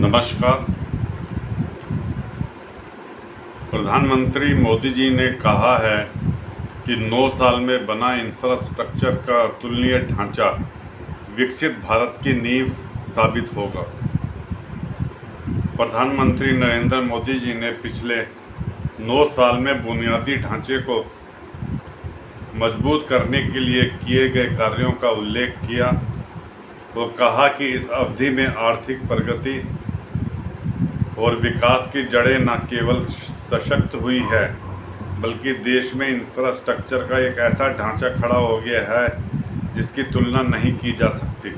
नमस्कार। प्रधानमंत्री मोदी जी ने कहा है कि 9 साल में बना इंफ्रास्ट्रक्चर का अतुलनीय ढांचा विकसित भारत की नींव साबित होगा। प्रधानमंत्री नरेंद्र मोदी जी ने पिछले 9 साल में बुनियादी ढांचे को मजबूत करने के लिए किए गए कार्यों का उल्लेख किया और कहा कि इस अवधि में आर्थिक प्रगति और विकास की जड़ें न केवल सशक्त हुई है बल्कि देश में इंफ्रास्ट्रक्चर का एक ऐसा ढांचा खड़ा हो गया है जिसकी तुलना नहीं की जा सकती।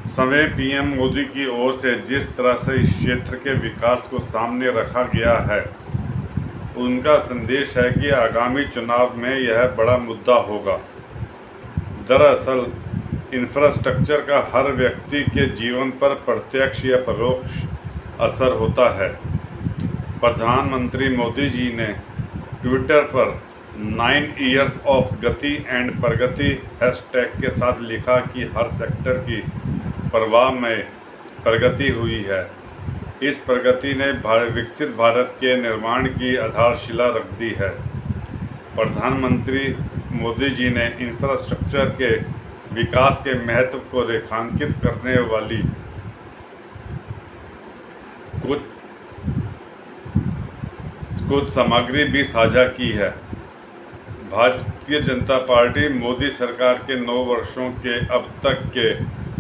समय पीएम मोदी की ओर से जिस तरह से इस क्षेत्र के विकास को सामने रखा गया है, उनका संदेश है कि आगामी चुनाव में यह बड़ा मुद्दा होगा। दरअसल इंफ्रास्ट्रक्चर का हर व्यक्ति के जीवन पर प्रत्यक्ष या परोक्ष असर होता है। प्रधानमंत्री मोदी जी ने ट्विटर पर 9 इयर्स ऑफ गति एंड प्रगति हैशटैग के साथ लिखा कि हर सेक्टर की परवाह में प्रगति हुई है। इस प्रगति ने विकसित भारत के निर्माण की आधारशिला रख दी है। प्रधानमंत्री मोदी जी ने इंफ्रास्ट्रक्चर के विकास के महत्व को रेखांकित करने वाली कुछ सामग्री भी साझा की है। भारतीय जनता पार्टी मोदी सरकार के 9 वर्षों के अब तक के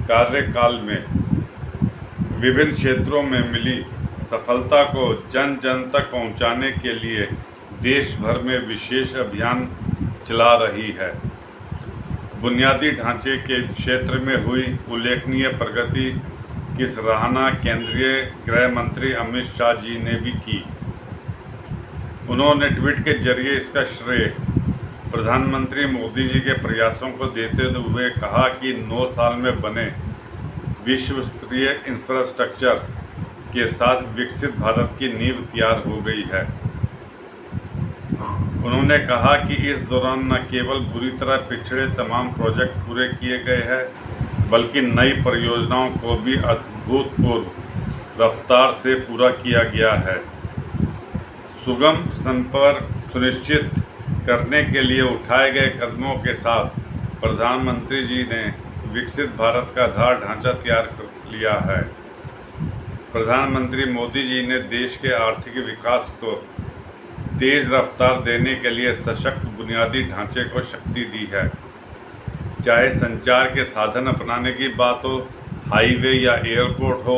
कार्यकाल में विभिन्न क्षेत्रों में मिली सफलता को जन जन तक पहुंचाने के लिए देश भर में विशेष अभियान चला रही है। बुनियादी ढांचे के क्षेत्र में हुई उल्लेखनीय प्रगति की सराहना केंद्रीय गृह मंत्री अमित शाह जी ने भी की। उन्होंने ट्वीट के जरिए इसका श्रेय प्रधानमंत्री मोदी जी के प्रयासों को देते हुए कहा कि 9 साल में बने विश्व स्तरीय इंफ्रास्ट्रक्चर के साथ विकसित भारत की नींव तैयार हो गई है। उन्होंने कहा कि इस दौरान न केवल बुरी तरह पिछड़े तमाम प्रोजेक्ट पूरे किए गए हैं बल्कि नई परियोजनाओं को भी अभूतपूर्व रफ्तार से पूरा किया गया है। सुगम संपर्क सुनिश्चित करने के लिए उठाए गए कदमों के साथ प्रधानमंत्री जी ने विकसित भारत का आधार ढांचा तैयार कर लिया है। प्रधानमंत्री मोदी जी ने देश के आर्थिक विकास को तेज रफ्तार देने के लिए सशक्त बुनियादी ढांचे को शक्ति दी है। चाहे संचार के साधन अपनाने की बात हो, हाईवे या एयरपोर्ट हो,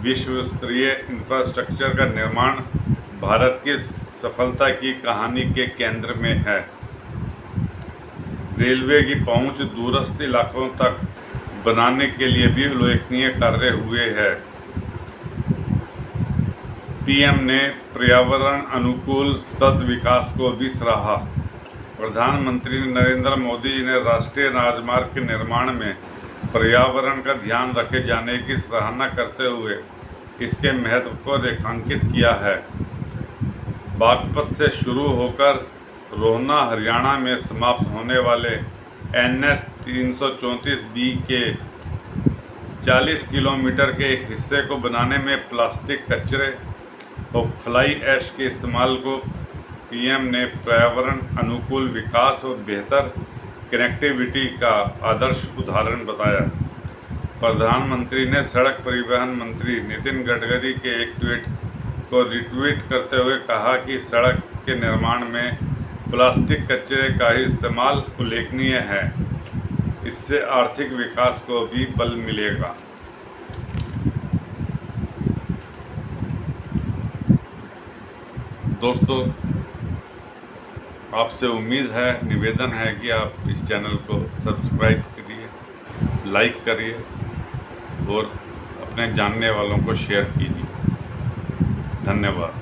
विश्व स्तरीय इंफ्रास्ट्रक्चर का निर्माण भारत की सफलता की कहानी के केंद्र में है। रेलवे की पहुंच दूरस्थ इलाकों तक बनाने के लिए भी उल्लेखनीय कार्य हुए हैं। पीएम ने पर्यावरण अनुकूल सतत विकास को भी सराहा। प्रधानमंत्री नरेंद्र मोदी जी ने राष्ट्रीय राजमार्ग के निर्माण में पर्यावरण का ध्यान रखे जाने की सराहना करते हुए इसके महत्व को रेखांकित किया है। बागपत से शुरू होकर रोहना हरियाणा में समाप्त होने वाले NH 334B के 40 किलोमीटर के एक हिस्से को बनाने में प्लास्टिक कचरे और फ्लाई ऐश के इस्तेमाल को पीएम ने पर्यावरण अनुकूल विकास और बेहतर कनेक्टिविटी का आदर्श उदाहरण बताया। प्रधानमंत्री ने सड़क परिवहन मंत्री नितिन गडकरी के एक ट्वीट को रिट्वीट करते हुए कहा कि सड़क के निर्माण में प्लास्टिक कचरे का ही इस्तेमाल उल्लेखनीय है। इससे आर्थिक विकास को भी बल मिलेगा। दोस्तों, आपसे उम्मीद है, निवेदन है कि आप इस चैनल को सब्सक्राइब करिए, लाइक करिए और अपने जानने वालों को शेयर कीजिए। धन्यवाद।